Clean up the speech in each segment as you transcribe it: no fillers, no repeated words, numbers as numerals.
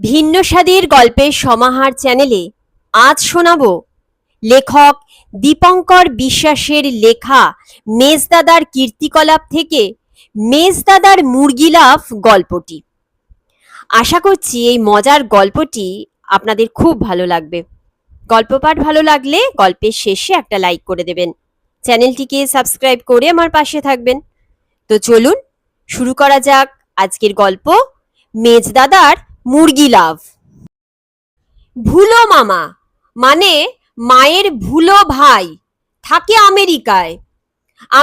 ভিন্ন স্বাদের গল্পের সমাহার চ্যানেলে আজ শোনাব লেখক দীপঙ্কর বিশ্বাসের লেখা মেজদাদার কীর্তিকলাপ থেকে মেজদাদার মুরগি লাফ গল্পটি। আশা করছি এই মজার গল্পটি আপনাদের খুব ভালো লাগবে। গল্প পাঠ ভালো লাগলে গল্পের শেষে একটা লাইক করে দেবেন, চ্যানেলটিকে সাবস্ক্রাইব করে আমার পাশে থাকবেন। তো চলুন শুরু করা যাক আজকের গল্প, মেজদাদার মুরগি লাভ। ভুলো মামা মানে মায়ের ভুলো ভাই থাকে আমেরিকায়।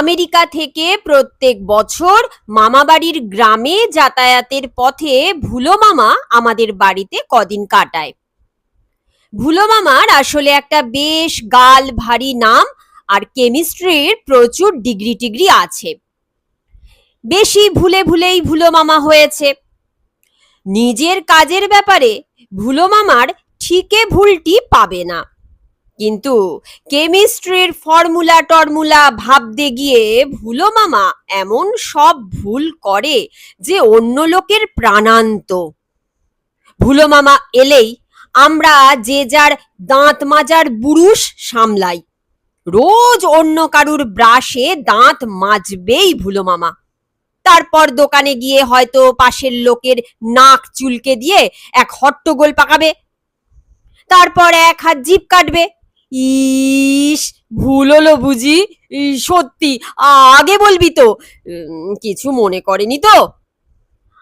আমেরিকা থেকে প্রত্যেক বছর মামাবাড়ির গ্রামে যাতায়াতের পথে ভুলো মামা আমাদের বাড়িতে কদিন কাটায়। ভুলো মামার আসলে একটা বেশ গাল ভারী নাম, আর কেমিস্ট্রির প্রচুর ডিগ্রি টিগ্রি আছে। বেশি ভুলে ভুলেই ভুলো মামা হয়েছে। নিজের কাজের ব্যাপারে ভুলো মামার ঠিকে ভুলটি পাবে না, কিন্তু কেমিস্ট্রির ফর্মুলা টর্মুলা ভাবতে গিয়ে ভুলো মামা এমন সব ভুল করে যে অন্য লোকের প্রাণান্ত। ভুলো মামা এলেই আমরা যে যার দাঁত মাজার বুরুষ সামলাই। রোজ অন্য কারুর ব্রাশে দাঁত মাজবেই ভুলো মামা। তারপর দোকানে গিয়ে হয়তো পাশের লোকের নাক চুলকে দিয়ে এক হট্টগোল পাকাবে। তারপর এক হাত জিভ কাটবে। ইস, ভুল হলো বুঝি? সত্যি আগে বলবি তো, কিছু মনে করেনি তো?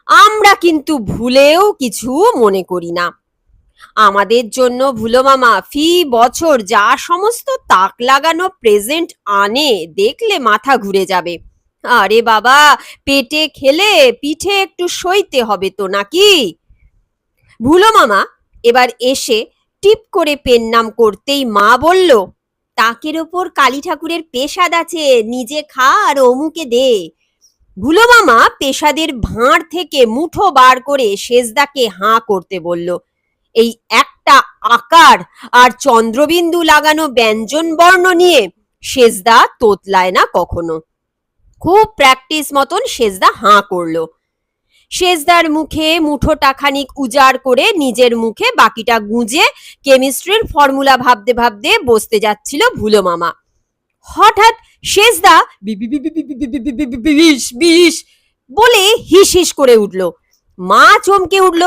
আমরা কিন্তু ভুলেও কিছু মনে করি না। আমাদের জন্য ভুলো মামা ফি বছর যা সমস্ত তাক লাগানো প্রেজেন্ট আনে দেখলে মাথা ঘুরে যাবে। আরে বাবা, পেটে খেলে পিঠে একটু সইতে হবে তো নাকি? ভুলো মামা এবার এসে টিপ করে পেন নাম করতেই মা বলল, তাকের ওপর কালী ঠাকুরের পেশাদ আছে, নিজে খা আর অমুকে দে। ভুলো মামা পেশাদের ভাঁড় থেকে মুঠো বার করে সেজদাকে হাঁ করতে বলল। এই একটা আকার আর চন্দ্রবিন্দু লাগানো ব্যঞ্জন বর্ণ নিয়ে সেজদা তোতলায় না কখনো। খুব প্র্যাকটিস মতন সেজদা হাঁ করলো। সেজদার মুখে মুঠোটা খানিক উজাড় করে নিজের মুখে বাকিটা গুঁজে কেমিস্ট্রির ফর্মুলা ভাবতে ভাবতে বসতে যাচ্ছিল ভুলো মামা। হঠাৎ সেজদা বিষ বিষ বলে হিস হিস করে উঠল। মা চমকে উঠল।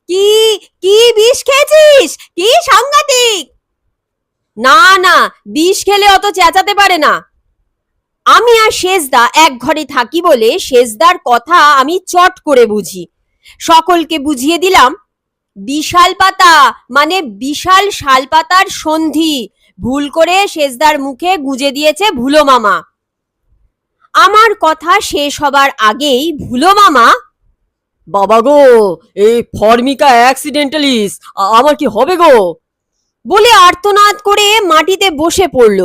কি কি বিষ খেয়েছিস? কি সাংঘাতিক! না না, বিষ খেলে অত চেঁচাতে পারে না। আমি আর সেজদা এক ঘরে থাকি বলে সেজদার কথা আমি চট করে বুঝি। সকলকে বুঝিয়ে দিলাম, বিশাল পাতা মানে বিশাল শালপাতার সন্ধি ভুল করে সেজদার মুখে গুঁজে দিয়েছে ভুলো মামা। আমার কথা শেষ হবার আগেই ভুলো মামা, বাবা গো, এই ফর্মিকা অ্যাক্সিডেন্টালিস, আমার কি হবে গো, বলে আর্তনাদ করে মাটিতে বসে পড়ল।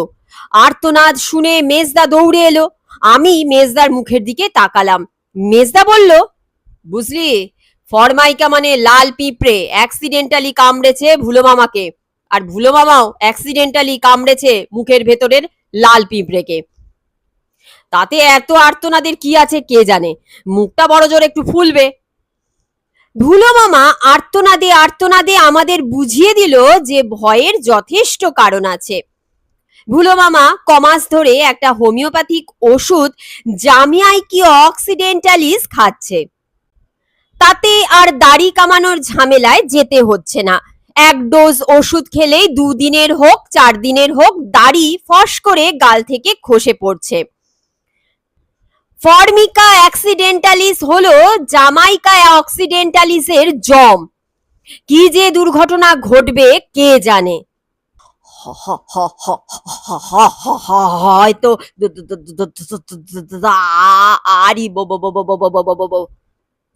আর্তনাদ শুনে মেজদা দৌড়ে এলো। আমি মেজদার মুখের দিকে তাকালাম। মেজদা বলল, বুঝলি, ফরমাইকা মানে লাল পিঁপড়ে অ্যাক্সিডেন্টালি কামড়েছে ভুলো মামাকে, আর ভুলো মামাও অ্যাক্সিডেন্টালি কামড়েছে মুখের ভেতরের লাল পিঁপড়েকে। তাতে এত আর্তনাদের কি আছে কে জানে, মুখটা বড় জোর একটু ফুলবে। ভুলো মামা আর্তনাদে আর্তনাদে আমাদের বুঝিয়ে দিল যে ভয়ের যথেষ্ট কারণ আছে। ভুলো মামা কমাস ধরে একটা হোমিওপ্যাথিক ওষুধ জামিয়াইকি অক্সিডেন্টালিস খাচ্ছে। তাতে আর দাড়ি কামানোর ঝামেলায় যেতে হচ্ছে না। এক ডোজ ওষুধ খেলেই 2 দিনের হোক 4 দিনের হোক দাড়ি ফস করে গাল থেকে খসে পড়ছে। ফর্মিকা অ্যাক্সিডেন্টালিস হলো জামাইকা অক্সিডেন্টালিসের জম। কি যে দুর্ঘটনা ঘটবে কে জানে। হয়তো আরি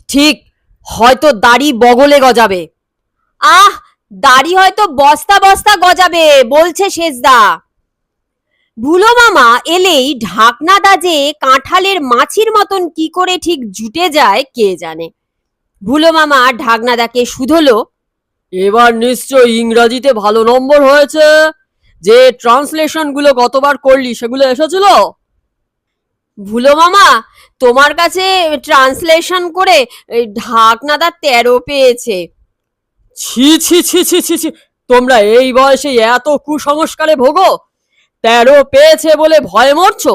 ঠিক, হয়তো দাড়ি বগলে গজাবে। আহ, দাড়ি হয়তো বস্তা বস্তা গজাবে বলছে সেজদা। ভুলো মামা এলেই ঢাকনাটা যে কাঁঠালের মাছির মতন কি করে ঠিক জুটে যায় কে জানে। ভুলো মামা ঢাকনাদাকে শুধোলো, এবার নিশ্চয় ইংরাজিতে ভালো নম্বর হয়েছে, যে ট্রান্সলেশন গুলো গতবার করলি সেগুলো এসেছিল? ভুলো মামা, তোমার কাছে ট্রান্সলেশন করে ঢাকনাদা 13 পেয়েছে। ছি ছি ছি ছি ছি ছি, তোমরা এই বয়সে এত কুসংস্কারে ভোগো? 13 পেয়েছে বলে ভয়ে মরছো?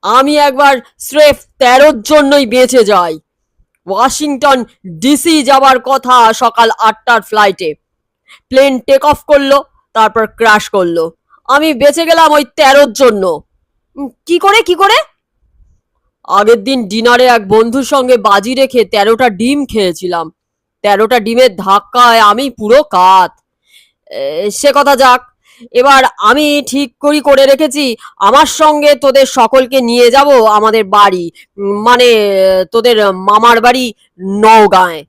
আমি একবার স্রেফ 13-র জন্যই বেঁচে যাই। ওয়াশিংটন ডিসি যাবার কথা সকাল 8টার ফ্লাইটে। প্লেন টেক অফ করলো, তারপর ক্র্যাশ করলো। আমি বেঁচে গেলাম ওই 13-র জন্য। কি করে কি করে? আগের দিন ডিনারে এক বন্ধুর সঙ্গে বাজি রেখে 13টা ডিম খেয়েছিলাম। 13টা ডিমের ধাক্কায় আমি পুরো কাত। সে কথা যাক, এবার আমি ঠিক করে রেখেছি আমার সঙ্গে তোদের সকলকে নিয়ে যাব আমাদের বাড়ি, মানে তোদের মামার বাড়ি নওগাঁয়।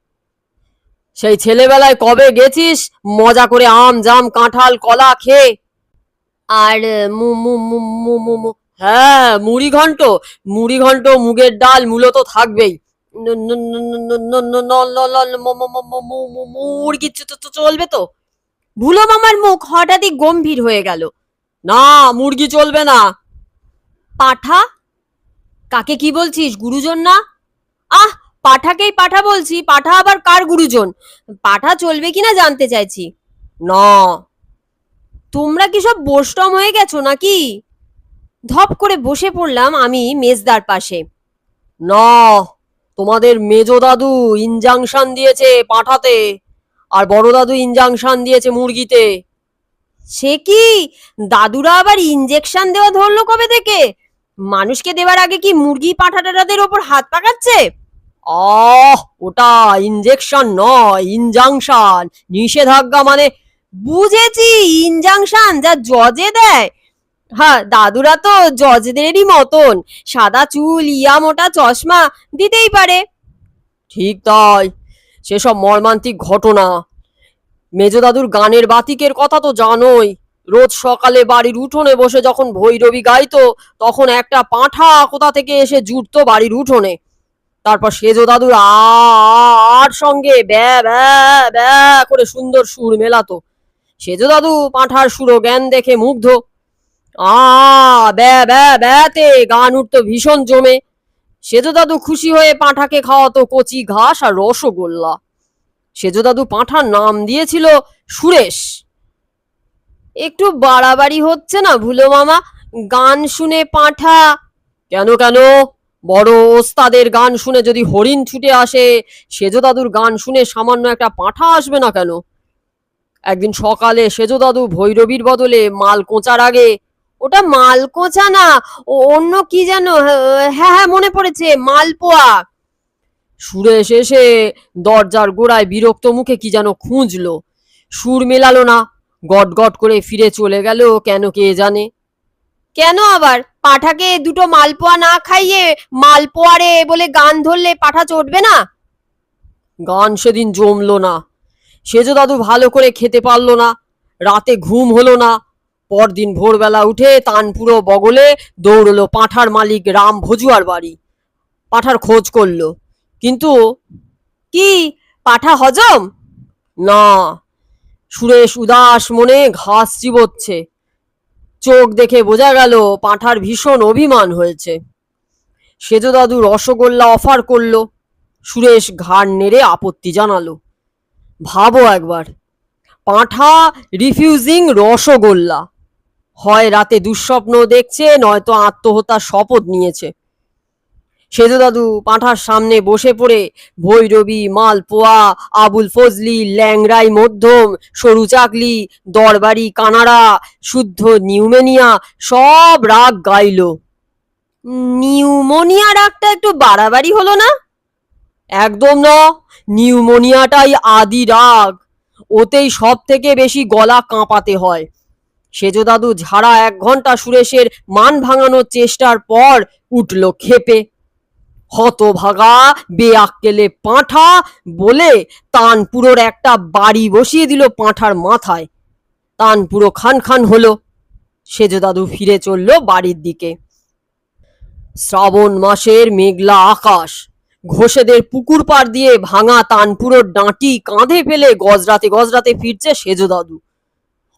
সেই ছেলেবেলায় কবে গেছিস মজা করে আম জাম কাঁঠাল কলা খেয়ে? আর মু মু মু মু মু মু হ্যাঁ, মুড়ি ঘন্ট। মুড়ি ঘন্ট মুগের ডাল মূলত থাকবেই। মুরগি চলবে তো? ভুলো মামার মুখ হঠাৎই গম্ভীর হয়ে গেল। না, মুরগি চলবে না। পাঠা? কাকে কি বলছিস, গুরুজন না? আহ, পাঠাকেই পাঠা বলছি, পাঠা আবার কার গুরুজন? পাঠা চলবে কিনা জানতে চাইছি। না। তোমরা কি সব বৈষ্ণব হয়ে গেছো নাকি? ধপ করে বসে পড়লাম আমি মেজদার পাশে। না, তোমাদের মেজো দাদু ইনজাংশন দিয়েছে পাঠাতে, আর বড় দাদু ইনজাংশন দিয়েছে মুরগিতে। সে কি, দাদুরা আবার ইনজেকশন দেওয়া ধরলো কবে থেকে? মানুষকে দেওয়ার আগে কি মুরগি পাঠা টাটাদের ওপর হাত পাকাচ্ছে? ওটা ইনজেকশন নয়, ইনজাংশন। নিষেধাজ্ঞা মানে? বুঝেছি, ইনজাংশন যা জজে দেয়। হ্যাঁ, দাদুরা তো জজদেরই মতন, সাদা চুল, ইয়া মোটা চশমা, দিতেই পারে। ঠিক তাই, সেসব মর্মান্তিক ঘটনা। মেজো দাদুর গানের বাতিকের কথা তো জানোই। রোজ সকালে বাড়ির উঠোনে বসে যখন ভৈরবী গাইতো, তখন একটা পাঁঠা কোথা থেকে এসে জুটতো বাড়ির উঠোনে। তারপর সেজো দাদুর আর সঙ্গে ব্যা ব্যা ব্যা করে সুন্দর সুর মেলাতো। সেজো দাদু পাঁঠার সুরো জ্ঞান দেখে মুগ্ধ। ব্যা ব্যা ব্যাতে গান উঠতো ভীষণ জমে। সেজো দাদু খুশি হয়ে পাঁঠাকে খাওয়াতো কচি ঘাস আর রসগোল্লা। সেজো দাদু পাঁঠার নাম দিয়েছিল সুরেশ। একটু বাড়াবাড়ি হচ্ছে না ভুলো মামা? গান শুনে পাঁঠা? কেন কেন? বড় ওস্তাদের গান শুনে যদি হরিণ ছুটে আসে, সেজো দাদুর গান শুনে সামান্য একটা পাঁঠা আসবে না কেন? একদিন সকালে সেজো দাদু ভৈরবীর বদলে মাল কোঁচার আগে। ওটা মাল কোঁচা না, অন্য কি যেন। হ্যাঁ হ্যাঁ, মনে পড়েছে, মালপোয়া। সুরেশ এসে দরজার গোড়ায় বিরক্ত মুখে কি যেন খুঁজলো, সুর মেলালো না, গট গট করে ফিরে চলে গেল কেন কে জানে। কেন আবার? পাঠাকে দুটো মালপোয়া না খাইয়ে মালপোয়ারে বলে গান ধরলে পাঠা চটবে না? গান সেদিন জমলো না। সেজো দাদু ভালো করে খেতে পারলো না, রাতে ঘুম হলো না। পরদিন ভোরবেলা উঠে তানপুরো বগলে দৌড়লো পাঁঠার মালিক রাম ভজুয়ার বাড়ি। পাঁঠার খোঁজ করলো, কিন্তু কি, পাঠা হজম? না। সুরেশ উদাস মনে ঘাস চিবোচ্ছে। চোখ দেখে বোঝা গেল পাঁঠার ভীষণ অভিমান হয়েছে। সেজো দাদু রসগোল্লা অফার করলো। সুরেশ ঘাড় নেড়ে আপত্তি জানালো। ভাবো একবার, পাঁঠা রিফিউজিং রসগোল্লা! হয় রাতে দুঃস্বপ্ন দেখছে, নয়তো আত্মহত্যার শপথ নিয়েছে। সেজো দাদু পাঁঠার সামনে বসে পড়ে ভৈরবী, মালপোয়া, আবুল ফজলি, ল্যাংরাই মধ্যম, সরু চাকলি, দরবারি কানাড়া, শুদ্ধ নিউমেনিয়া সব রাগ গাইল। নিউমোনিয়া রাগটা একটু বাড়াবাড়ি হলো না? একদম না, নিউমোনিয়াটাই আদি রাগ। ওতেই সব থেকে বেশি গলা কাঁপাতে হয়। সেজো দাদু ঝাড়া 1 ঘন্টা সুরেশের মান ভাঙানোর চেষ্টার পর উঠল ক্ষেপে। হতভাগা বেআক্কেলে পাঁঠা বলে তানপুরোর একটা বাড়ি বসিয়ে দিল পাঁঠার মাথায়। তানপুরো খান খান হলো। সেজো দাদু ফিরে চলল বাড়ির দিকে। শ্রাবণ মাসের মেঘলা আকাশ, ঘোষেদের পুকুর পাড় দিয়ে ভাঙা তানপুরোর ডাঁটি কাঁধে ফেলে গজরাতে গজরাতে ফিরছে সেজো দাদু।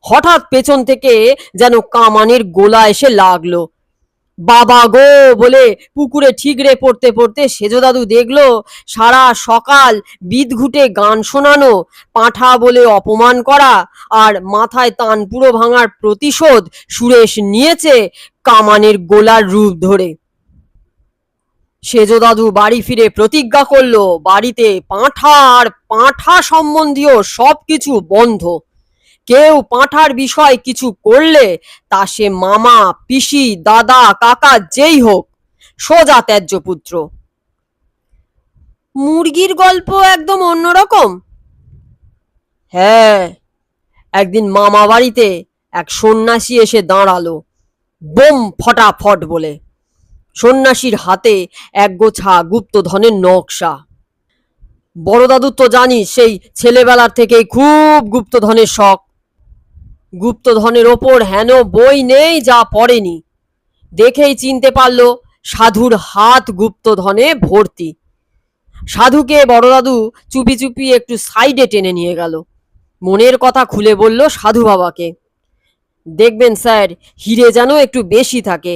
হঠাৎ পেছন থেকে যেন কামানের গোলা এসে লাগলো। বাবা গো বলে পুকুরে ঠিকরে পড়তে পড়তে সেজ দাদু দেখলো সারা সকাল বিদঘুটে গান শোনানো, পাঁঠা বলে অপমান করা আর মাথায় তানপুরো ভাঙার প্রতিশোধ সুরেশ নিয়েছে কামানের গোলার রূপ ধরে। সেজ দাদু বাড়ি ফিরে প্রতিজ্ঞা করলো বাড়িতে পাঁঠা আর পাঁঠা সম্বন্ধীয় সবকিছু বন্ধ। কেউ পাঁঠার বিষয় কিছু করলে তা সে মামা, পিসি, দাদা, কাকা যেই হোক, সোজা ত্যায্য পুত্র। মুরগির গল্প একদম অন্যরকম। হ্যাঁ, একদিন মামা বাড়িতে এক সন্ন্যাসী এসে দাঁড়ালো, বোম ফটাফট বলে। সন্ন্যাসীর হাতে একগোছা গুপ্তধনের নকশা। বড় দাদু তো জানিস সেই ছেলেবেলার থেকেই খুব গুপ্তধনের শখ। গুপ্তধনের ওপর হেন বই নেই যা পড়েনি। দেখেই চিনতে পারলো সাধুর হাত গুপ্তধনে ভর্তি। সাধুকে বড় দাদু চুপি চুপি একটু সাইডে টেনে নিয়ে গেল। মনের কথা খুলে বলল সাধু বাবাকে, দেখবেন স্যার, হিরে যেন একটু বেশি থাকে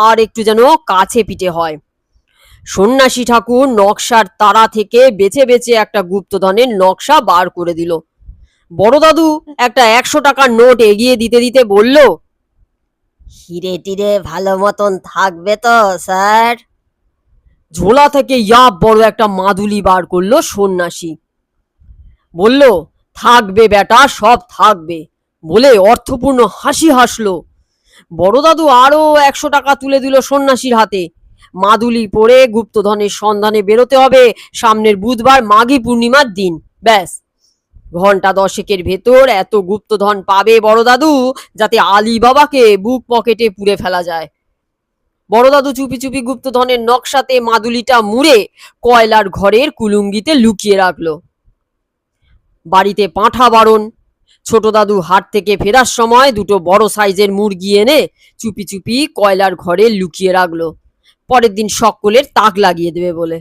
আর একটু যেন কাছে পিঠে হয়। সন্ন্যাসী ঠাকুর নকশার তারা থেকে বেছে বেছে একটা গুপ্তধনের নকশা বার করে দিল। বড় দাদু একটা 100 টাকার নোট এগিয়ে দিতে দিতে বলল, হিরে টিরে ভালো মতন থাকবে তো স্যার? ঝোলা থেকে ইয়াব বড় একটা মাদুলি বার করলো সন্ন্যাসী। বলল, থাকবে বেটা, সব থাকবে বলে অর্থপূর্ণ হাসি হাসলো। বড় দাদু আরো 100 টাকা তুলে দিল সন্ন্যাসীর হাতে। মাদুলি পরে গুপ্তধনের সন্ধানে বেরোতে হবে সামনের বুধবার মাঘী পূর্ণিমার দিন। ব্যাস, ঘন্টা 10 ভেতর এত গুপ্তধন পাবে বড় দাদু যাতে আলী বাবাকে বুক পকেটে পুরে ফেলা যায়। বড় দাদু চুপি চুপি গুপ্তধনের নকশাতে মাদুলিটা মুড়ে কয়লার ঘরের কুলুঙ্গিতে লুকিয়ে রাখলো। বাড়িতে পাঁঠা বারণ। ছোট দাদু হাট থেকে ফেরার সময় দুটো বড় সাইজের মুরগি এনে চুপি চুপি কয়লার ঘরে লুকিয়ে রাখলো, পরের দিন সকলের তাক লাগিয়ে দেবে বলে।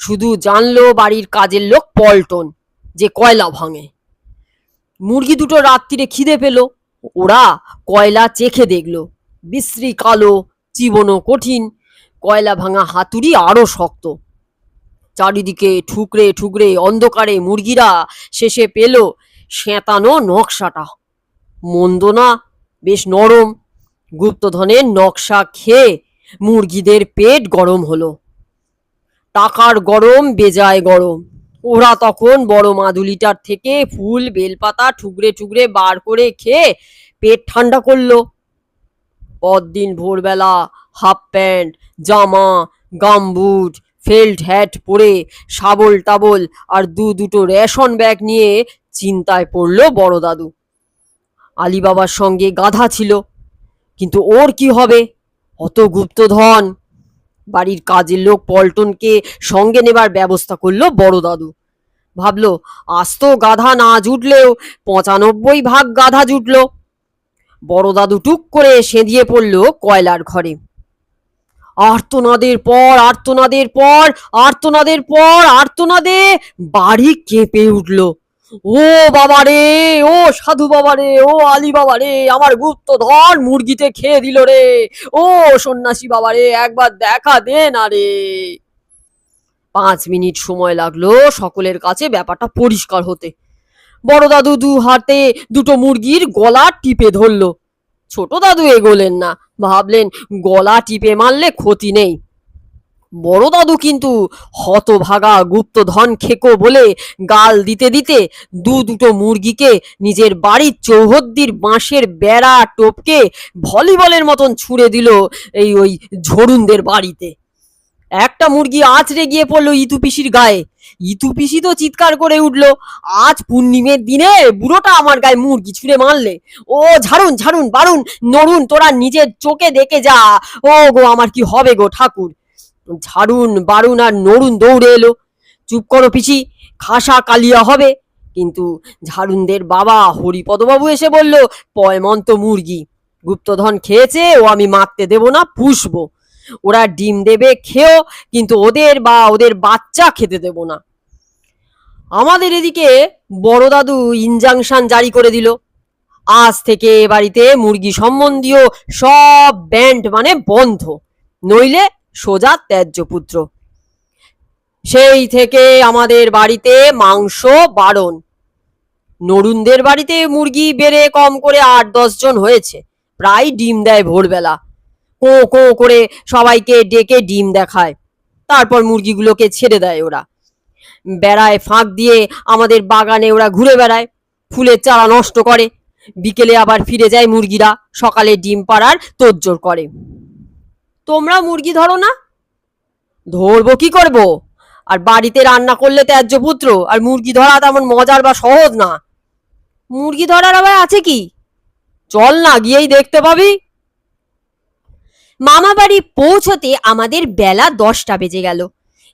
শুধু জানলো বাড়ির কাজের লোক পল্টন যে কয়লা ভাঙে। মুরগি দুটো রাত্রিরে খিদে পেল, ওরা কয়লা চেখে দেখলো, বিশ্রী কালো, চিবনো কঠিন, কয়লা ভাঙা হাতুড়ি আরো শক্ত। চারিদিকে ঠুকরে ঠুকরে অন্ধকারে মুরগিরা শেষে পেল সেঁতানো নকশাটা। মন্দ না, বেশ নরম। গুপ্তধনের নকশা খেয়ে মুরগিদের পেট গরম হলো। টাকার গরম বেজায় গরম। ওরা তখন বড় মাদুলিটার থেকে ফুল বেলপাতা ঠুকরে ঠুকরে বার করে খেয়ে পেট ঠান্ডা করলো। পরদিন ভোরবেলা হাফ প্যান্ট, জামা, গামবুট, ফেল্ট হ্যাট পরে শাবল টাবল আর দুটো রেশন ব্যাগ নিয়ে চিন্তায় পড়লো বড় দাদু। আলী বাবার সঙ্গে গাধা ছিল, কিন্তু ওর কি হবে? অত গুপ্তধন। বাড়ির কাজের লোক পল্টনকে সঙ্গে নেবার ব্যবস্থা করলো বড় দাদু। ভাবলো, আস্ত গাধা না জুটলেও 95 ভাগ গাধা জুটলো। বড় দাদু টুক করে সেঁধিয়ে পড়লো কয়লার ঘরে। আর্তনাদের পর আর্তনাদের পর আর্তনাদের পর আর্তনাদে বাড়ি কেঁপে উঠলো। ও বাবা রে, ও সাধু বাবা রে, ও আলী বাবা রে, আমার গুপ্তধন মুরগিতে খেয়ে দিল রে। ও সন্ন্যাসী বাবা রে, একবার দেখা দে না রে। 5 মিনিট সময় লাগলো সকলের কাছে ব্যাপারটা পরিষ্কার হতে। বড় দাদু দু হাতে দুটো মুরগির গলা টিপে ধরলো। ছোট দাদু এগোলেন না, ভাবলেন গলা টিপে মারলে ক্ষতি নেই। বড় দাদু কিন্তু হতভাগা গুপ্তধন খেকো বলে গাল দিতে দিতে দুটো মুরগিকে নিজের বাড়ির চৌহদ্দির বাঁশের বেড়া টপকে ভলিবলের মতন ছুঁড়ে দিল ওই ঝরুনদের বাড়িতে। একটা মুরগি আছড়ে গিয়ে পড়লো ইতু পিসির গায়ে। ইতু পিসি তো চিৎকার করে উঠলো, আজ পূর্ণিমের দিনে বুড়োটা আমার গায়ে মুরগি ছুঁড়ে মারলে। ও ঝাড়ুন ঝাড়ুন বারুন নড়ুন, তোরা নিজের চোখে দেখে যা। ও গো, আমার কি হবে গো ঠাকুর। ঝাড়ুন বারুন আর নড়ুন দৌড়ে এলো। চুপ করো পিসি, খাসা কালিয়া হবে। কিন্তু ঝাড়ুনদের বাবা হরিপদবাবু এসে বলল, পয়মন্ত মুরগি, গুপ্তধন খেয়েছে, ও আমি মারতে দেব না, পুষবো। ওরা ডিম দেবে খেও, কিন্তু ওদের বা ওদের বাচ্চা খেতে দেব না। আমাদের এদিকে বড় দাদু ইনজাংশন জারি করে দিল, আজ থেকে এ বাড়িতে মুরগি সম্বন্ধীয় সব ব্যান্ড মানে বন্ধ, নইলে সোজা ত্যায্য পুত্র। সেই থেকে আমাদের বাড়িতে মাংস বারণ। নরুনদের বাড়িতে মুরগি বেড়ে কম করে 8-10 জন হয়েছে, প্রায় ডিম দেয় ভোরবেলা। কো কো করে সবাইকে ডেকে ডিম দেখায়, তারপর মুরগিগুলোকে ছেড়ে দেয় ওরা। বেড়ায় ফাঁক দিয়ে আমাদের বাগানে ওরা ঘুরে বেড়ায়, ফুলের চারা নষ্ট করে। বিকেলে আবার ফিরে যায় মুরগিরা, সকালে ডিম পাড়ার তোড়জোড় করে। তোমরা মুরগি ধরো না? ধরবো কি করবো, আর বাড়িতে রান্না করলে ত্যায্য পুত্র, আর মুরগি ধরা তেমন মজার বা সহজ না। মুরগি ধরার আবার আছে কি? চল না, গিয়েই দেখতে পাবি। মামা বাড়ি পৌঁছতে আমাদের বেলা 10টা বেজে গেল।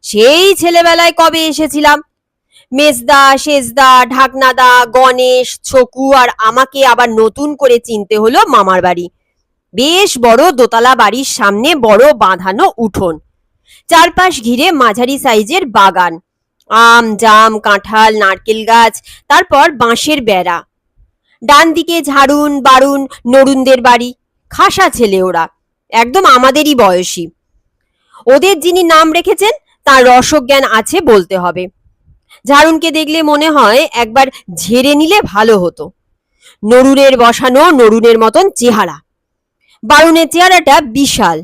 সেই ছেলেবেলায় কবে এসেছিলাম। মেজদা, সেজদা, ঢাকনাদা, গণেশ, ছকু আর আমাকে আবার নতুন করে চিনতে হলো মামার বাড়ি। বেশ বড় দোতলা বাড়ির সামনে বড় বাঁধানো উঠোন, চারপাশ ঘিরে মাঝারি সাইজের বাগান, আম, জাম, কাঁঠাল, নারকেল গাছ, তারপর বাঁশের বেড়া। ডান দিকে ঝাড়ুন বারুন নরুনদের বাড়ি, খাসা ছেলে ওরা, একদম আমাদেরই বয়সী। ওদের যিনি নাম রেখেছেন তার রসজ্ঞান আছে বলতে হবে। ঝাড়ুনকে দেখলে মনে হয় একবার ঝেড়ে নিলে ভালো হতো। নরুনের বসানো নরুনের মতন চেহারা, বারুনের চেহারাটা বিশাল।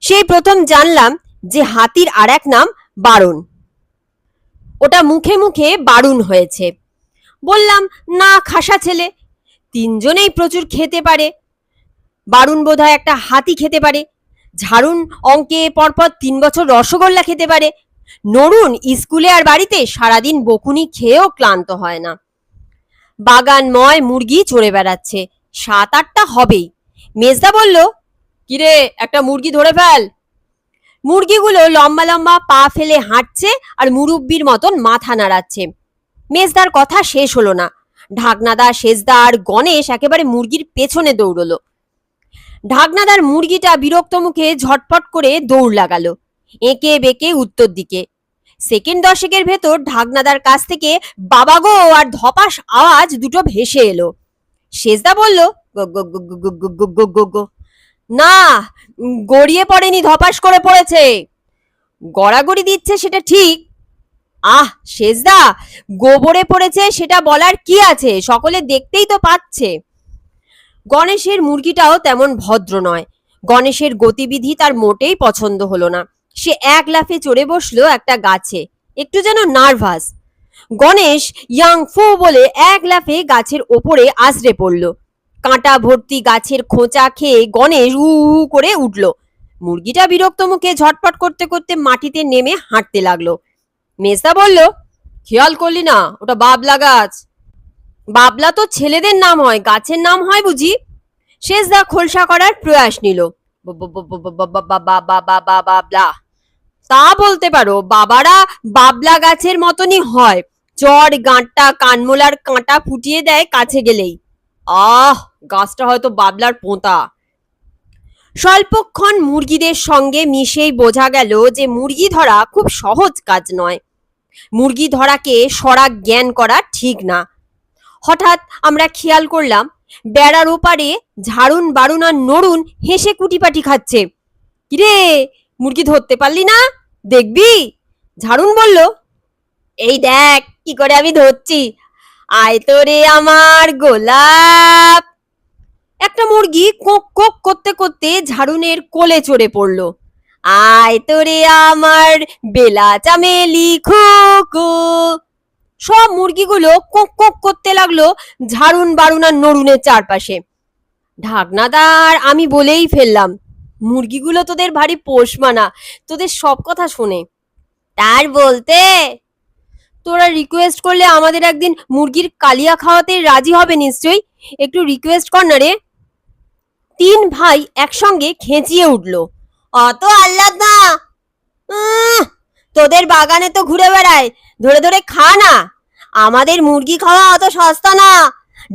সেই প্রথম জানলাম যে হাতির আর এক নাম বারণ। ওটা মুখে মুখে বারুণ হয়েছে। বললাম, না, খাসা ছেলে, তিনজনেই প্রচুর খেতে পারে। বারুণ বোধহয় একটা হাতি খেতে পারে, ঝাড়ুন অঙ্কে পরপর 3 বছর রসগোল্লা খেতে পারে, নরুন স্কুলে আর বাড়িতে সারাদিন বকুনি খেয়েও ক্লান্ত হয় না। বাগানময় মুরগি চড়ে বেড়াচ্ছে, 7-8টা হবেই। মেজদা বলল, কিরে, একটা মুরগি ধরে ফেল। মুরগিগুলো লম্বা লম্বা পা ফেলে হাঁটছে আর মুরব্বির মতন মাথা নাড়াচ্ছে। মেজদার কথা শেষ হলো না, ঢাকনাদা, সেজদা আর গণেশ একেবারে মুরগির পেছনে দৌড়লো। ঢাকনাদার মুরগিটা বিরক্ত মুখে ঝটপট করে দৌড় লাগালো, এঁকে বেঁকে উত্তর দিকে। সেকেন্ড 10 ভেতর ঢাকনাদার কাছ থেকে বাবা গো আর ধপাস আওয়াজ দুটো ভেসে এলো। সেজদা বলল, গো গো গো গো গো গো গো গো গো। না, গড়িয়ে পড়েনি, ধপাস করে পড়েছে। গড়াগড়ি দিচ্ছে সেটা ঠিক। আহ সেজদা, গোবরে পড়েছে সেটা বলার কি আছে, সকলে দেখতেই তো পাচ্ছে। গণেশের মুরগিটাও তেমন ভদ্র নয়। গণেশের গতিবিধি তার মোটেই পছন্দ হলো না। সে এক লাফে চড়ে বসলো একটা গাছে, একটু যেন নার্ভাস। গণেশ ইয়াং ফু বলে এক লাফে গাছের ওপরে আছড়ে পড়ল। কাঁটা ভর্তি গাছের খোঁচা খেয়ে গণেশ উ করে উঠল। মুরগিটা বিরক্ত মুখে ঝটপট করতে করতে মাটিতে নেমে হাঁটতে লাগলো। মেজদা বলল, খেয়াল করলি না, ওটা বাবলা গাছ। বাবলা তো ছেলেদের নাম হয়, গাছের নাম হয় বুঝি? সেজদা খোলসা করার প্রয়াস নিল। বাবলা, তা বলতে পারো, বাবারা বাবলা গাছের মতনই হয়, চড় গাঁটটা কানমোলার কাঁটা ফুটিয়ে দেয় কাছে গেলেই। আহ, গাছটা হয়তো বাবলার পোঁতা। স্বল্পক্ষণ মুরগিদের সঙ্গে মিশেই বোঝা গেল যে মুরগি ধরা খুব সহজ কাজ নয়। মুরগি ধরাকে সরাগ জ্ঞান করা ঠিক না। হঠাৎ আমরা খেয়াল করলাম বেড়ার ওপারে ঝাড়ুন বারুন আর নরুন হেসে কুটিপাটি খাচ্ছে। কিরে, মুরগি ধরতে পারলি না? দেখবি? ঝাড়ুন বলল, এই দেখ কি করে আমি ধরছি, আয় তো রে আমার গোলাপ। একটা মুরগি কোক কোক করতে করতে ঝাড়ুনের কোলে চড়ে পড়ল। আয় তো রে আমার বেলা চামেলি খুকু। সব মুরগিগুলো কোক কোক করতে লাগলো ঝাড়ুন বারুন আর নরুনের চারপাশে। ঢাকনাদার আমি বলেই ফেললাম, মুরগিগুলো তোদের ভারী পোষ মানা, তোদের সব কথা শোনে। তার বলতে, তোরা রিকোয়েস্ট করলে আমাদের একদিন মুরগির কালিয়া খাওয়াতে রাজি হবে নিশ্চয়ই, একটু রিকোয়েস্ট কর না রে। 3 ভাই একসঙ্গে খেঁচিয়ে উঠল, অত আহ্লাদ না, তোদের বাগানে তো ঘুরে বেড়ায়, ধরে ধরে খা না। আমাদের মুরগি খাওয়া অত সস্তা না,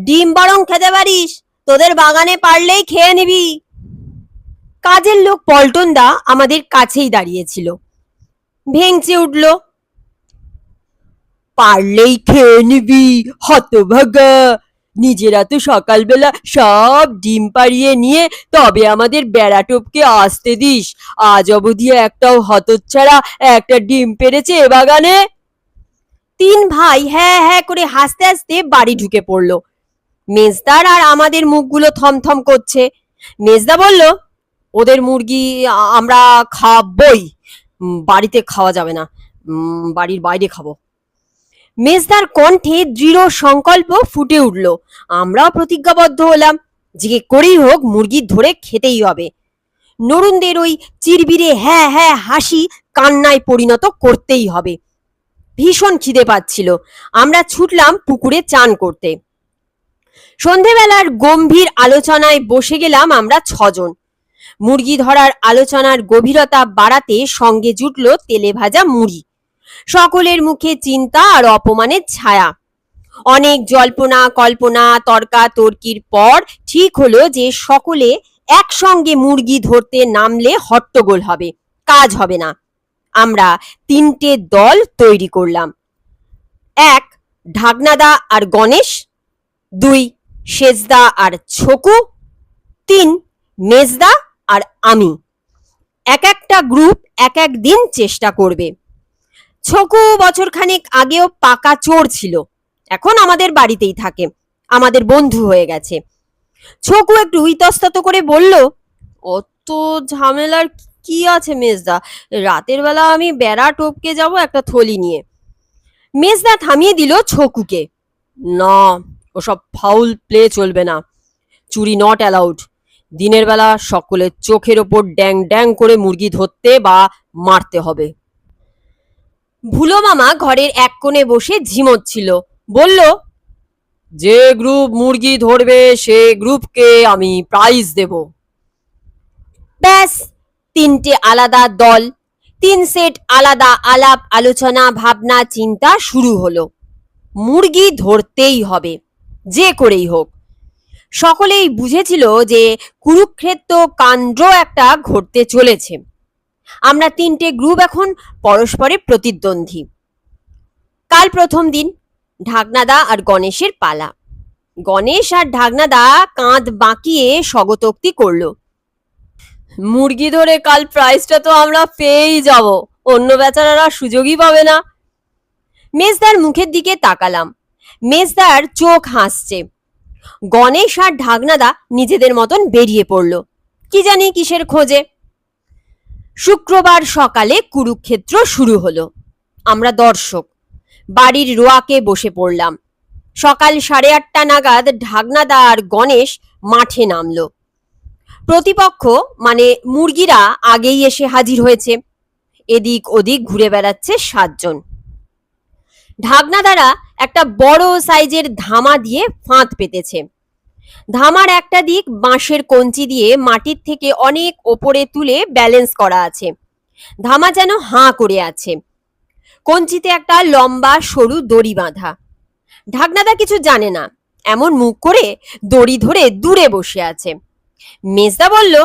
ডিম বরং খেতে পারিস, তোদের বাগানে পারলেই খেয়ে নিবি। কাজের লোক পল্টন দা আমাদের কাছেই দাঁড়িয়েছিল, ভেঙচে উঠল, পারলেই খেয়ে নিবি হতভাগা, নিজেরা তো সকালবেলা সব ডিম পাড়িয়ে নিয়ে তবে আমাদের বেড়াটোপকে আসতে দিস। আজ অবধি একটাও হতচ্ছাড়া একটা ডিম পেড়েছে এ বাগানে? তিন ভাই হ্যাঁ হ্যাঁ করে হাসতে হাসতে বাড়ি ঢুকে পড়লো। মেজদার আর আমাদের মুখগুলো থমথম করছে। মেজদা বলল, ওদের মুরগি আমরা খাবই, বাড়িতে খাওয়া যাবে না, বাড়ির বাইরে খাবো। মেজদার কণ্ঠে দৃঢ় সংকল্প ফুটে উঠল। আমরাও প্রতিজ্ঞাবদ্ধ হলাম যে করেই হোক মুরগি ধরে খেতেই হবে। নরুনদের ওই চিরবিরে হ্যাঁ হ্যাঁ হাসি কান্নায় পরিণত করতেই হবে। ভীষণ খিদে পাচ্ছিল। আমরা ছুটলাম পুকুরে চান করতে। সন্ধেবেলার গম্ভীর আলোচনায় বসে গেলাম আমরা ছজন। মুরগি ধরার আলোচনার গভীরতা বাড়াতে সঙ্গে জুটল তেলে ভাজা মুড়ি। সকলের মুখে চিন্তা আর অপমানের ছায়া। অনেক জল্পনা কল্পনা তর্কাতর্কির পর ঠিক হলো যে সকলে একসঙ্গে মুরগি ধরতে নামলে হট্টগোল হবে, কাজ হবে না। আমরা তিনটে দল তৈরি করলাম। ১. ঢাকনাদা আর গণেশ। ২. সেজদা আর ছকু। ৩. মেজদা আর আমি। এক একটা গ্রুপ এক এক দিন চেষ্টা করবে। ছকু বছরখানেক আগেও পাকা চোর ছিল, এখন আমাদের বাড়িতেই থাকে, আমাদের বন্ধু হয়ে গেছে। ছকু একটু ইতস্তত করে বলল, অত ঝামেলার কি আছে মেজদা, রাতের বেলা আমি বেড়া টপকে যাব একটা থলি নিয়ে। মেজদা থামিয়ে দিল ছকুকে। না, ওসব ফাউল প্লে চলবে না, চুরি নট অ্যালাউড। দিনের বেলা সকলের চোখের ওপর ড্যাং ড্যাং করে মুরগি ধরতে বা মারতে হবে। ভুলো মামা ঘরের এক কোণে বসে ঝিমোচ্ছিল, বলল, যে গ্রুপ মুরগি ধরবে সে গ্রুপকে আমি প্রাইজ দেব। ব্যাস, তিনটে আলাদা দল, 3 সেট আলাদা আলাপ আলোচনা ভাবনা চিন্তা শুরু হলো। মুরগি ধরতেই হবে, যে করেই হোক। সকলেই বুঝেছিল যে কুরুক্ষেত্র কাণ্ড একটা ঘটতে চলেছে। আমরা তিনটে গ্রুপ এখন পরস্পরের প্রতিদ্বন্দ্বী। কাল প্রথম দিন, ঢাকনাদা আর গণেশের পালা। গণেশ আর ঢাকনাদা কাঁধ বাঁকিয়ে স্বগতোক্তি করলো, মুরগি ধরে কাল প্রাইজটা তো আমরা পেয়েই যাব, অন্য বেচারারা সুযোগই পাবে না। মেজদার মুখের দিকে তাকালাম। মেজদার চোখ হাসছে। গণেশ আর ঢাকনাদা নিজেদের মতন বেরিয়ে পড়ল, কি জানি কিসের খোঁজে। শুক্রবার সকালে কুরুক্ষেত্র শুরু হলো। আমরা দর্শক বাড়ির রোয়াকে বসে পড়লাম। সকাল 8:30 নাগাদ ঢাকনাদা আর গণেশ মাঠে নামলো। প্রতিপক্ষ মানে মুরগিরা আগেই এসে হাজির হয়েছে। এদিক ওদিক ঘুরে বেড়াচ্ছে 7 জন। ঢাকনাদারা একটা বড় সাইজের ধামা দিয়ে ফাঁদ পেতেছে। ধামার একটা দিক বাঁশের কঞ্চি দিয়ে মাটির থেকে অনেক ওপরে তুলে ব্যালেন্স করা আছে। ধামা যেন হাঁ করে আছে। কঞ্চিতে একটা লম্বা সরু দড়ি বাঁধা। ঢাকনাদা কিছু জানে না, এমন মুখ করে দড়ি ধরে দূরে বসে আছে। মেজদা বলল,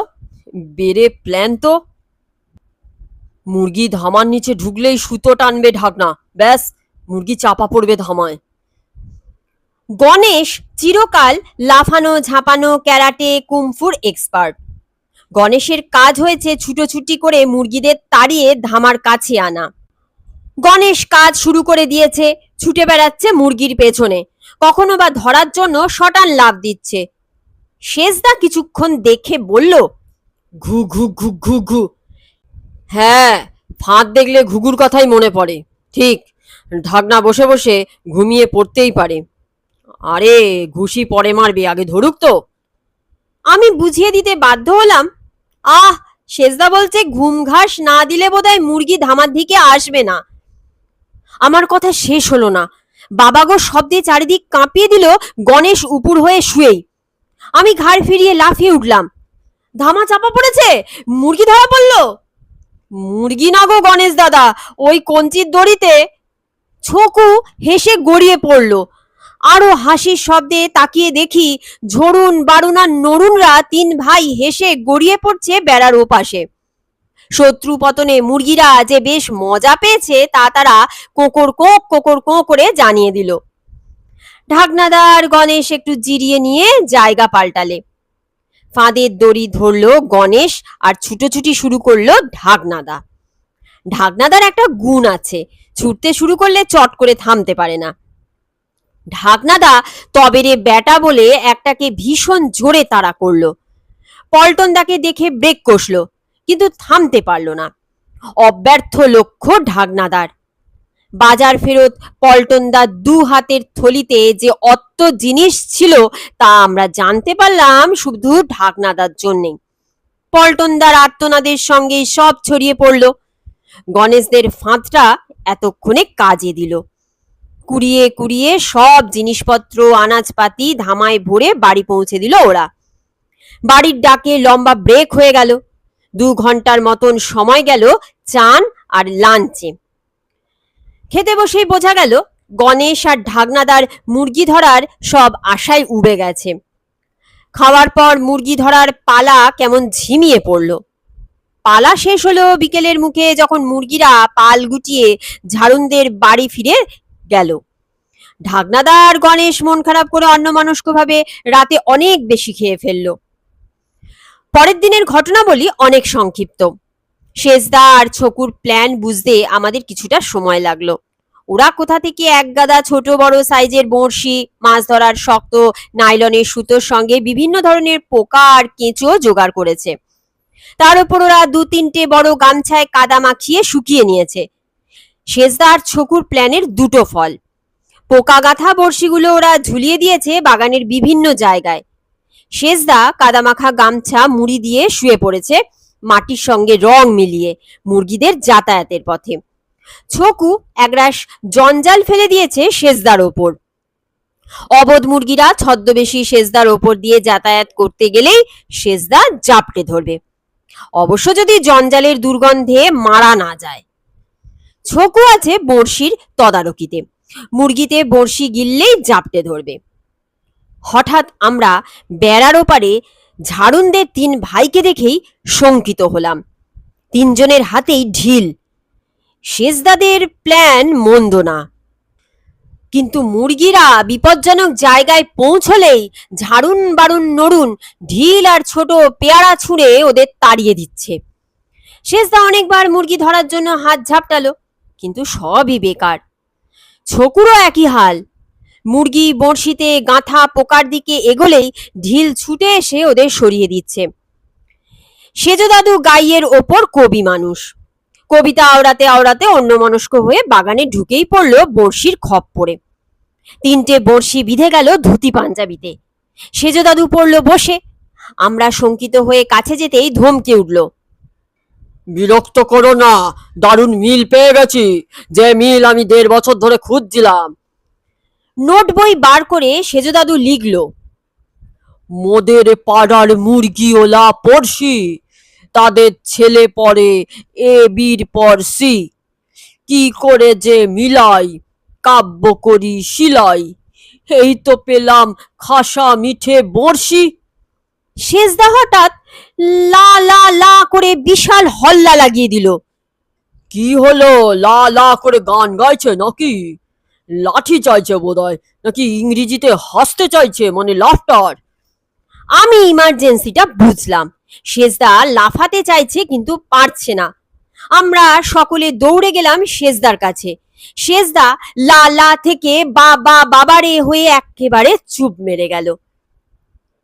বেরে প্ল্যান তো। মুরগি ধামার নিচে ঢুকলেই সুতো টানবে ঢাকনা, ব্যাস মুরগি চাপা পড়বে ধামায়। গণেশ চিরকাল লাফানো ঝাঁপানো ক্যারাটে কুমফুর এক্সপার্ট। গণেশের কাজ হয়েছে ছুটোছুটি করে মুরগিদের তাড়িয়ে ধামার কাছে আনা। গণেশ কাজ শুরু করে দিয়েছে, ছুটে বেড়াচ্ছে মুরগির পেছনে, কখনো বা ধরার জন্য শটান লাফ দিচ্ছে। সেজদা কিছুক্ষণ দেখে বলল, ঘু ঘু ঘু ঘু ঘু। হ্যাঁ, ফাঁদ দেখলে ঘুঘুর কথাই মনে পড়ে। ঠিক, ঢাকনা বসে বসে ঘুমিয়ে পড়তেই পারে। আরে ঘুষি পরে মারবে, আগে ধরুক তো। আমি বুঝিয়ে দিতে বাধ্য হলাম, আহ, সেজদা বলছে ঘুম ঘাস না দিলে বোধহয় মুরগি ধামার দিকে আসবে না। আমার কথা শেষ হলো না, বাবাগো শব্দে চারিদিক কাঁপিয়ে দিল গণেশ উপুর হয়ে শুয়েই। আমি ঘাড় ফিরিয়ে লাফিয়ে উঠলাম, ধামা চাপা পড়েছে, মুরগি ধরা পড়লো। মুরগি না গো গণেশ দাদা, ওই কঞ্চির দড়িতে। ছকু হেসে গড়িয়ে পড়ল। আরো হাসির শব্দে তাকিয়ে দেখি ঝরুন বারুন আর নরুনরা 3 ভাই হেসে গড়িয়ে পড়ছে বেড়ার ওপাশে। শত্রু পতনে মুরগিরা যে বেশ মজা পেয়েছে তা তারা কোকর কোঁ করে জানিয়ে দিল। ঢাকনাদার গণেশ একটু জিরিয়ে নিয়ে জায়গা পাল্টালে। ফাঁদের দড়ি ধরলো গণেশ আর ছুটোছুটি শুরু করলো ঢাকনাদা। ঢাকনাদার একটা গুণ আছে, ছুটতে শুরু করলে চট করে থামতে পারে না। ঢাকনাদা তবেরে ব্যাটা বলে একটাকে ভীষণ জোরে তাড়া করলো। পল্টনদাকে দেখে ব্রেক কষলো, কিন্তু থামতে পারল না। অব্যর্থ লক্ষ্য ঢাকনাদার। বাজার ফেরত পল্টনদার দু হাতের থলিতে যে অত জিনিস ছিল তা আমরা জানতে পারলাম শুধু ঢাকনাদার জন্যে। পল্টনদার আর্তনাদের সঙ্গে সব ছড়িয়ে পড়ল। গণেশদের ফাঁদটা এতক্ষণে কাজে দিল। কুড়িয়ে কুড়িয়ে সব জিনিসপত্র আনাজপাতি ধামায় ভরে বাড়ি পৌঁছে দিল ওরা। বাড়ির ডাকে লম্বা ব্রেক হয়ে গেল। 2 ঘন্টার মতন সময় গেল চান আর লাঞ্চে। খেতে বসেই বোঝা গেল গণেশ আর ঢাকনাদার মুরগি ধরার সব আশায় উবে গেছে। খাওয়ার পর মুরগি ধরার পালা কেমন ঝিমিয়ে পড়ল। পালা শেষ হলো বিকেলের মুখে, যখন মুরগিরা পাল গুটিয়ে ঝাড়ুনদের বাড়ি ফিরে গেল। ঢাকনাদার গণেশ মন খারাপ করে অন্যমনস্কভাবে রাতে অনেক বেশি খেয়ে ফেলল। পরের দিনের ঘটনা বলি অনেক সংক্ষিপ্ত। শেষদা আর ছকুর প্ল্যান বুঝতে আমাদের কিছুটা সময় লাগলো। ওরা কোথা থেকে এক গাদা ছোট বড় সাইজের বড়শি, মাছ ধরার শক্ত নাইলনের সুতোর সঙ্গে বিভিন্ন ধরনের পোকা আর কেঁচো জোগাড় করেছে। তার উপর ওরা 2-3টে বড় গামছায় কাদা মাখিয়ে শুকিয়ে নিয়েছে। শেষদা আর ছকুর প্ল্যানের দুটো ফল। পোকা গাঁথা বড়শিগুলো ওরা ঝুলিয়ে দিয়েছে বাগানের বিভিন্ন জায়গায়। শেষদা কাদামাখা গামছা মুড়ি দিয়ে শুয়ে পড়েছে মাটির সঙ্গে রং মিলিয়ে মুরগিদের যাতায়াতের পথে। ছকু একরাশ জঞ্জাল ফেলে দিয়েছে শেষদার ওপর। অবধ মুরগিরা ছদ্মবেশী শেষদার ওপর দিয়ে যাতায়াত করতে গেলেই শেষদা জাপটে ধরবে, অবশ্য যদি জঞ্জালের দুর্গন্ধে মারা না যায়। ছকু আছে বড়শির তদারকিতে, মুরগিতে বড়শি গিললেই জাপটে ধরবে। হঠাৎ আমরা বেড়ার ওপারে ঝাড়ুনদের 3 ভাইকে দেখেই শঙ্কিত হলাম। 3 জনের হাতেই ঢিল। শেষদাদের প্ল্যান মন্দ না, কিন্তু মুরগিরা বিপজ্জনক জায়গায় পৌঁছলেই ঝাড়ুন বাড়ুন নড়ুন ঢিল আর ছোট পেয়ারা ছুঁড়ে ওদের তাড়িয়ে দিচ্ছে। শেষদা অনেকবার মুরগি ধরার জন্য হাত ঝাপটালো, কিন্তু সবই বেকার। ছকুরও একই হাল। মুরগি বড়শিতে গাঁথা পোকার দিকে এগোলেই ঢিল ছুটে এসে ওদের সরিয়ে দিচ্ছে। সেজো দাদু গাইয়ের ওপর কবি মানুষ। কবিতা আওড়াতে আওড়াতে অন্যমনস্ক হয়ে বাগানে ঢুকেই পড়ল বড়শির খপ্পরে। 3টে বড়শি বিঁধে গেল ধুতি পাঞ্জাবিতে। সেজো দাদু পড়ল বসে। আমরা শঙ্কিত হয়ে কাছে যেতেই ধমকে উঠল, বিরক্ত করো না, দারুণ মিল পেয়ে গেছি, যে মিল আমি 1.5 বছর ধরে খুঁজছিলাম। নোট বই বার করে সেজো দাদু লিখল, মোদের পাড়ার মুরগিওলা পড়শি, তাদের ছেলে পড়ে এ বির পর সি, কি করে যে মিলাই কাব্য করি সিলাই, এই তো পেলাম খাসা মিঠে বড়শি। শেষদা হঠাৎ লা লা লা করে বিশাল হল্লা লাগিয়ে দিল। কি হলো, লা লা করে গান গাইছে নাকি? লাঠি চাইছে বোধহয়, নাকি ইংরেজিতে হাসতে চাইছে, মানে লাফটার। আমি ইমার্জেন্সিটা বুঝলাম। শেষদা লাফাতে চাইছে কিন্তু পারছে না। আমরা সকলে দৌড়ে গেলাম শেষদার কাছে। শেষদা লা লা থেকে বাবা বাবারে হয়ে একেবারে চুপ মেরে গেল।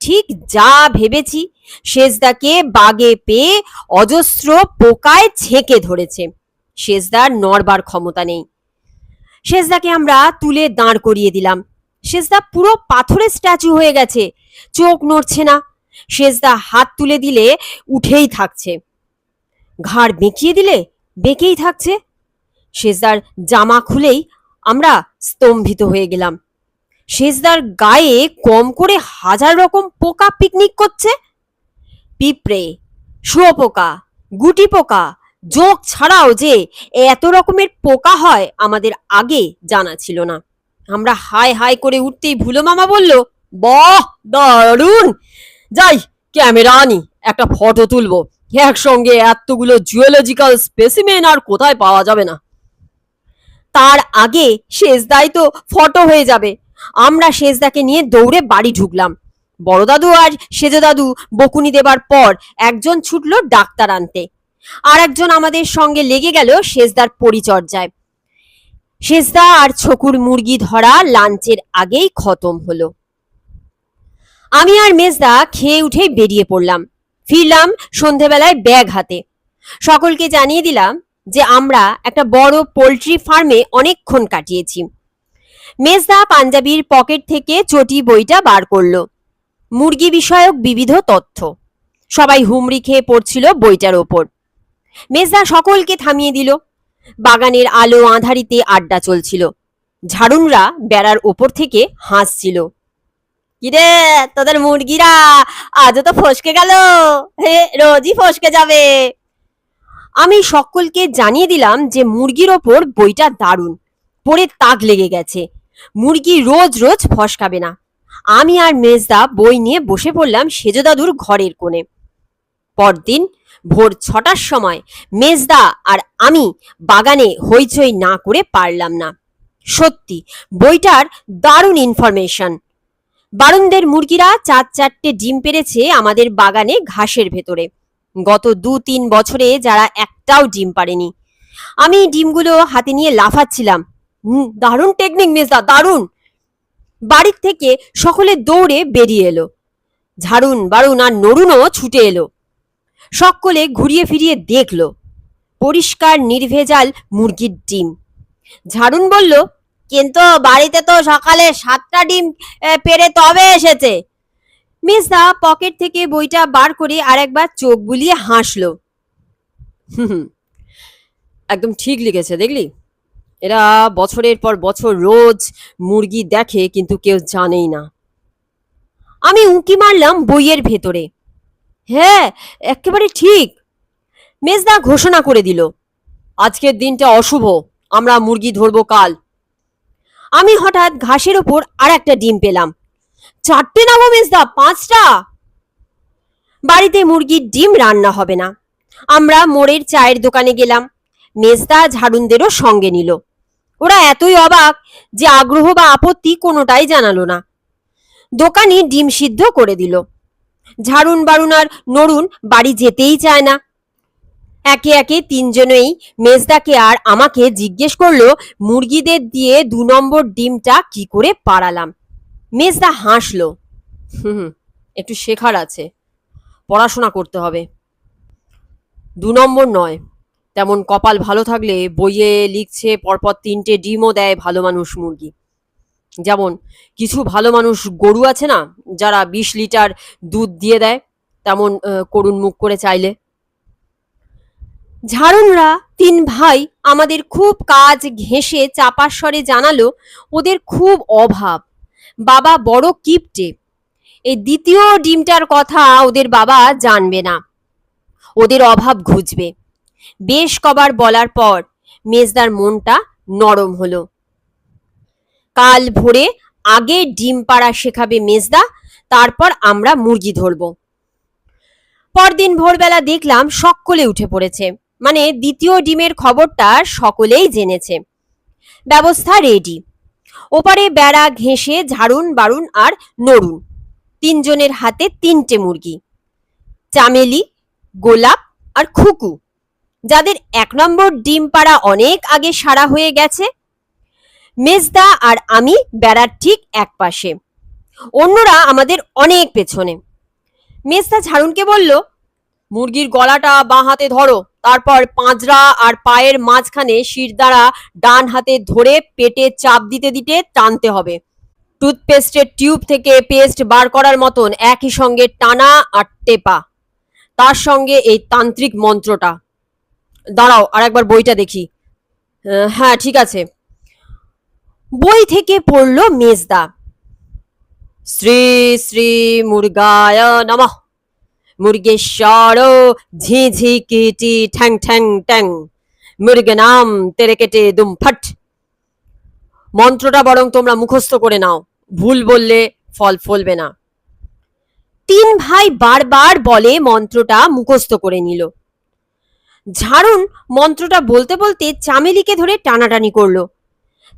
ঠিক যা ভেবেছি, শেষদাকে বাগে পেয়ে অজস্র পোকায় ছেঁকে ধরেছে। শেষদার নড়বার ক্ষমতা নেই। শেষদাকে আমরা তুলে দাঁড় করিয়ে দিলাম। শেষদা পুরো পাথরের স্ট্যাচু হয়ে গেছে, চোখ নড়ছে না। শেষদা হাত তুলে দিলে উঠেই থাকছে, ঘাড় বেঁকিয়ে দিলে বেঁকেই থাকছে। শেষদার জামা খুলেই আমরা স্তম্ভিত হয়ে গেলাম। শেষদার গায়ে কম করে 1000 রকম পোকা পিকনিক করছে। পিঁপড়ে, শুঁয়োপোকা, গুটি পোকা, জোঁক ছাড়াও যে এত রকমের পোকা হয় আমাদের আগে জানা ছিল না। আমরা হাই হাই করে উঠতেই ভুলো মামা বলল, বাহ, দারুণ! যাই, ক্যামেরা আনি, একটা ফটো তুলবো। একসঙ্গে এতগুলো জুওলজিক্যাল স্পেসিমেন আর কোথায় পাওয়া যাবে না। তার আগে শেষদাই তো ফটো হয়ে যাবে। আমরা সেজদাকে নিয়ে দৌড়ে বাড়ি ঢুকলাম। বড় দাদু আর সেজ দাদু বকুনি দেবার পর একজন ছুটলো ডাক্তার আনতে, আর একজন আমাদের সঙ্গে লেগে গেল সেজদার পরিচর্যায়। সেজদা আর ছকুর মুরগি ধরা লাঞ্চের আগেই খতম হলো। আমি আর মেজদা খেয়ে উঠেই বেরিয়ে পড়লাম। ফিরলাম সন্ধেবেলায় ব্যাগ হাতে। সকলকে জানিয়ে দিলাম যে আমরা একটা বড় পোল্ট্রি ফার্মে অনেকক্ষণ কাটিয়েছি। মেজদা পাঞ্জাবির পকেট থেকে চটি বইটা বার করলো, মুরগি বিষয়ক বিবিধ তথ্য। সবাই হুমড়ি খেয়ে পড়ছিল বইটার ওপর। মেজদা সকলকে থামিয়ে দিল। বাগানের আলো আঁধারিতে আড্ডা চলছিল। ঝাড়ুনরা বেড়ার ওপর থেকে হাসছিল। কিরে তোদের মুরগিরা আজও তো ফসকে গেল, হে রোজই ফসকে যাবে। আমি সকলকে জানিয়ে দিলাম যে মুরগির ওপর বইটা দারুণ, পড়ে তাক লেগে গেছে। মুরগি রোজ রোজ ফসকাবে না। আমি আর মেজদা বই নিয়ে বসে পড়লাম সেজ দাদুর ঘরের কোণে। পরদিন ভোর 6টার সময় মেজদা আর আমি বাগানে হইচই না করে পারলাম না। সত্যি বইটার দারুণ ইনফরমেশন। বারুণদের মুরগিরা 4-4টে ডিম পেড়েছে আমাদের বাগানে ঘাসের ভেতরে। গত 2-3 বছরে যারা একটাও ডিম পারেনি। আমি ডিমগুলো হাতে নিয়ে লাফাচ্ছিলাম। দারুণ টেকনিক মেজদা, দারুণ। বাড়ির থেকে সকলে দৌড়ে বেরিয়ে এলো। ঝাড়ুন বারুন আর নরুনও ছুটে এলো। সকলে ঘুরিয়ে ফিরিয়ে দেখলো পরিষ্কার নির্ভেজাল মুরগির ডিম। ঝাড়ুন বলল, কিন্তু বাড়িতে তো সকালে 7টা ডিম পেড়ে তবে এসেছে। মেজদা পকেট থেকে বইটা বার করে আরেকবার চোখ বুলিয়ে হাসলো। একদম ঠিক লিখেছে, দেখলি? এরা বছরের পর বছর রোজ মুরগি দেখে, কিন্তু কেউ জানেই না। আমি উঁকি মারলাম বইয়ের ভেতরে। হ্যাঁ, একেবারে ঠিক। মেজদা ঘোষণা করে দিল, আজকের দিনটা অশুভ, আমরা মুরগি ধরবো কাল। আমি হঠাৎ ঘাসের ওপর আর একটা ডিম পেলাম। 4টে নাও মেজদা, 5টা। বাড়িতে মুরগির ডিম রান্না হবে না। আমরা মোড়ের চায়ের দোকানে গেলাম। মেজদা ঝাড়ুনদেরও সঙ্গে নিল। ওরা এতই অবাক যে আগ্রহ বা আপত্তি কোনোটাই জানালো না। দোকানি ডিম সিদ্ধ করে দিল। ঝাড়ুন বারুন আর নরুন বাড়ি যেতেই চায় না। একে একে 3জনেই মেজদাকে আর আমাকে জিজ্ঞেস করলো মুরগিদের দিয়ে 2 নম্বর ডিমটা কি করে পাড়ালাম। মেজদা হাসলো। একটু শেখার আছে, পড়াশোনা করতে হবে। 2 নম্বর নয়, তেমন কপাল ভালো থাকলে বইয়ে লিখছে পরপর 3টে ডিমও দেয় ভালো মানুষ মুরগি। যেমন কিছু ভালো মানুষ গরু আছে না, যারা 20 লিটার দুধ দিয়ে দেয়, তেমন করুণ মুখ করে চাইলে। ঝাড়ুনরা 3 ভাই আমাদের খুব কাজ ঘেঁষে চাপার স্বরে জানালো ওদের খুব অভাব। বাবা বড় কিপটে। এই দ্বিতীয় ডিমটার কথা ওদের বাবা জানবে না। ওদের অভাব ঘুচবে। বেশ কবার বলার পর মেজদার মনটা নরম হলো। কাল ভোরে আগে ডিম পাড়া শেখাবে মেজদা, তারপর আমরা মুরগি ধরব। পরদিন ভোরবেলা দেখলাম সকলে উঠে পড়েছে, মানে দ্বিতীয় ডিমের খবরটা সকলেই জেনেছে। ব্যবস্থা রেডি। ওপারে বেড়া ঘেঁষে ঝাড়ুন বারুন আর নরুন 3জনের হাতে 3টে মুরগি। চামেলি, গোলাপ আর খুকু, যাদের 1 নম্বর ডিম পাড়া অনেক আগে সারা হয়ে গেছে। মেজদা আর আমি বেড়ার ঠিক এক পাশে, অন্যরা আমাদের অনেক পেছনে। মেজদা ঝাড়ুনকে বলল, মুরগির গলাটা বাঁ হাতে ধরো, তারপর পাঁজরা আর পায়ের মাঝখানে শিরদাঁড়া ডান হাতে ধরে পেটে চাপ দিতে দিতে টানতে হবে। টুথপেস্টের টিউব থেকে পেস্ট বার করার মতন একই সঙ্গে টানা আর টেপা, তার সঙ্গে এই তান্ত্রিক মন্ত্রটা। দাঁড়াও, আর একবার বইটা দেখি। হ্যাঁ, ঠিক আছে। বই থেকে পড়ল মেজদা। শ্রী শ্রী মুরগায় নমঃ, মুরগেশ্বর ঝি ঝি কিটি ঠ্যাং ঠ্যাং ট্যাং, মুরগে নাম তেরে কেটে দুম ফট। মন্ত্রটা বরং তোমরা মুখস্থ করে নাও, ভুল বললে ফল ফলবে না। 3 ভাই বারবার বলে মন্ত্রটা মুখস্থ করে নিল। ঝাড়ুন মন্ত্রটা বলতে বলতে চামেলিকে ধরে টানাটানি করলো।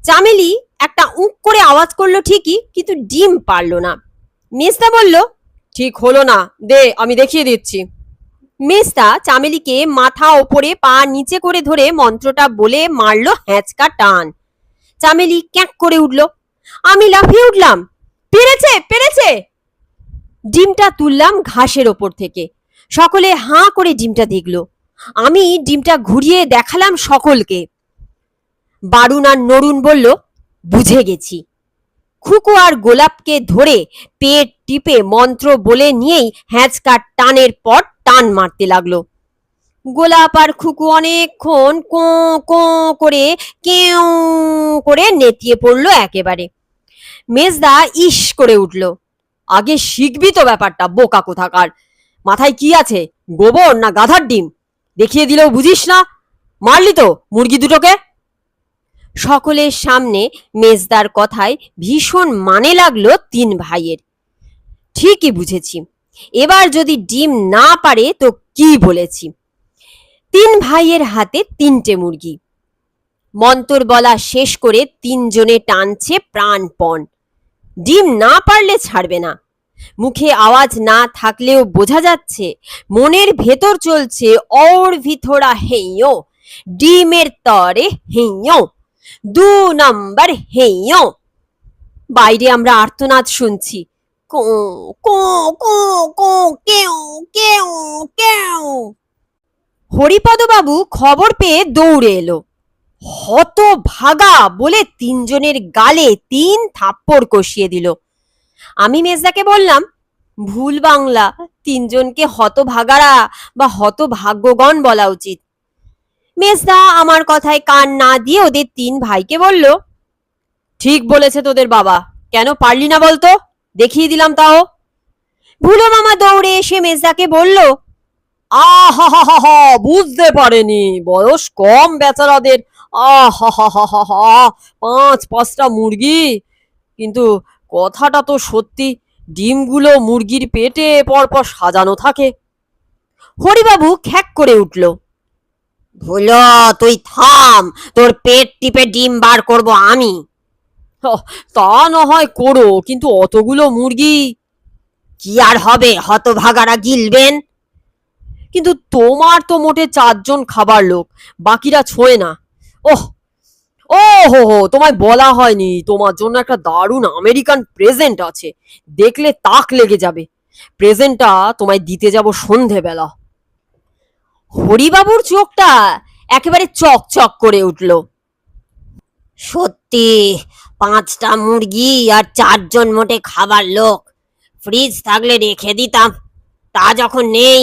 চামেলি একটা উঁক করে আওয়াজ করলো ঠিকই, কিন্তু ডিম পারলো না। মেজদা বলল, ঠিক হলো না, দে আমি দেখিয়ে দিচ্ছি। মেজদা চামেলিকে মাথা ওপরে পা নিচে করে ধরে মন্ত্রটা বলে মারলো হ্যাঁচকা টান। চামেলি ক্যাঁক করে উঠল। আমি লাফিয়ে উঠলাম, পেরেছে পেরেছে। ডিমটা তুললাম ঘাসের ওপর থেকে। সকলে হাঁ করে ডিমটা দেখলো। আমি ডিমটা ঘুরিয়ে দেখালাম সকলকে। বারুন আর নরুন বলল, বুঝে গেছি। খুকু আর গোলাপকে ধরে পেট টিপে মন্ত্র বলে নিয়েই হ্যাঁচকা টানের পর টান মারতে লাগলো। গোলাপ আর খুকু অনেকক্ষণ কোঁ কোঁ করে কেউ করে নেতিয়ে পড়লো একেবারে। মেজদা ইস করে উঠল, আগে শিখবি তো ব্যাপারটা, বোকা কোথাকার। মাথায় কি আছে, গোবর না গাধার ডিম? দেখিয়ে দিলেও বুঝিস না? মারলি তো মুরগি দুটোকে। সকলের সামনে মেজদার কথায় ভীষণ মানে লাগলো তিন ভাইয়ের। ঠিকই বুঝেছি, এবার যদি ডিম না পারে তো কি বলেছি। তিন ভাইয়ের হাতে তিনটে মুরগি। মন্তর বলা শেষ করে তিনজনে টানছে প্রাণপণ। ডিম না পারলে ছাড়বে না। মুখে আওয়াজ না থাকলেও বোঝা যাচ্ছে মনের ভেতর চলছে ওর ভিতরা হেইয়ো, ডিমের তরে হেইয়ো, 2 নম্বর হেইয়ো। বাইরে আমরা আর্তনাদ শুনছি, কো কো কো কো কেউ কেউ কেউ। হরিপদবাবু খবর পেয়ে দৌড়ে এলো। হতভাগা বলে তিনজনের গালে 3 থাপ্পড় কষিয়ে দিল। আমি মেজদাকে বললাম, ভুল বাংলা, তিনজনকে হতভাগারা বা হতভাগ্যগণ বলা উচিত। মেজদা আমার কথায় কান না দিয়ে ওদের 3 ভাইকে বলল, ঠিক বলেছে তোদের বাবা, কেন পারলি না বলতো, দেখিয়ে দিলাম তাও। ভুলো মামা দৌড়ে এসে মেজদাকে বলল, আহা হা হা হা, বুঝতে পারেনি, বয়স কম বেচারাদের। আহা হা হা হা হা, 5-5টা মুরগি। কিন্তু কথাটা তো সত্যি, ডিমগুলো মুরগির পেটে পরপর সাজানো থাকে। হরিবাবু খ্যাক করে উঠল, ভুলো তুই থাম, তোর পেট টিপে ডিম বার করব আমি। তা না হয় করো, কিন্তু অতগুলো মুরগি কি আর হবে, হতভাগারা গিলবেন। কিন্তু তোমার তো মোটে 4 জন খাবার লোক, বাকিরা ছোঁয় না। ওহ ও হো হো, তোমায় বলা হয়নি, তোমার জন্য একটা দারুণ আমেরিকান প্রেজেন্ট আছে, দেখলে তাক লেগে যাবে। প্রেজেন্টটা তোমায় দিতে যাব সন্ধেবেলা। হরিবাবুর চোখটা একেবারে চকচক করে উঠল। সত্যি 5টা মুরগি আর 4 জন মোটে খাবার লোক, ফ্রিজ থাকলে রেখে দিতাম। তা যখন নেই,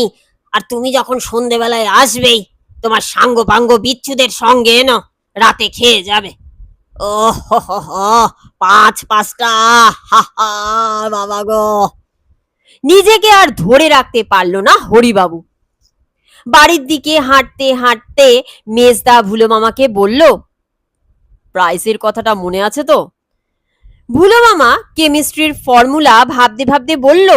আর তুমি যখন সন্ধেবেলায় আসবেই, তোমার সাঙ্গ পাঙ্গ বিচ্ছুদের সঙ্গে এনো, রাতে খেয়ে যাবে। ও হো হো হো, 5-5টা, হা হা বাবা গো। নিজেকে আর ধরে রাখতে পারলো না হরিবাবু। বাড়ির দিকে হাঁটতে হাঁটতে মেজদা ভুলো মামাকে বলল, প্রাইসের কথাটা মনে আছে তো? ভুলো মামা কেমিস্ট্রির ফর্মুলা ভাবতে ভাবতে বলল,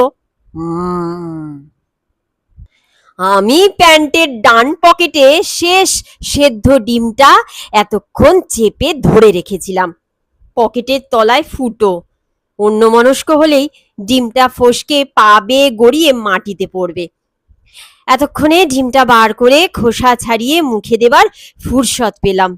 আমি প্যান্টের ডান পকেটে শেষ সেদ্ধ ডিমটা এতক্ষণ চেপে ধরে রেখেছিলাম। পকেটের তলায় ফুটো, অন্যমনস্ক হলেই ডিমটা ফসকে পা বেয়ে গড়িয়ে মাটিতে পড়বে। এতক্ষণে ডিমটা বার করে খোসা ছাড়িয়ে মুখে দেবার ফুরসত পেলাম।